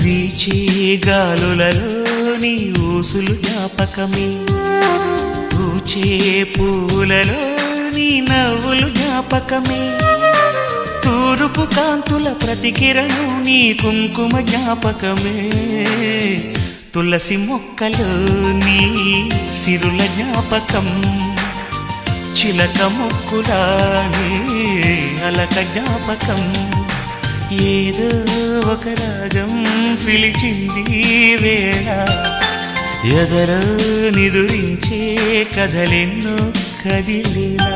వీచే గాలులలో నీ ఊసులు జ్ఞాపకమే, పూచే పూలలో నీ నవ్వులు జ్ఞాపకమే, తూరుపు కాంతుల ప్రతికిరణం నీ కుంకుమ జ్ఞాపకమే, తులసి మొక్కలో నీ సిరుల జ్ఞాపకం, చిలక మొక్కులానే అలక జ్ఞాపకం, ఏదో ఒక రాగం పిలిచింది వేళ, ఎదరో నిదురించే కథలెన్నో కదిలేలా.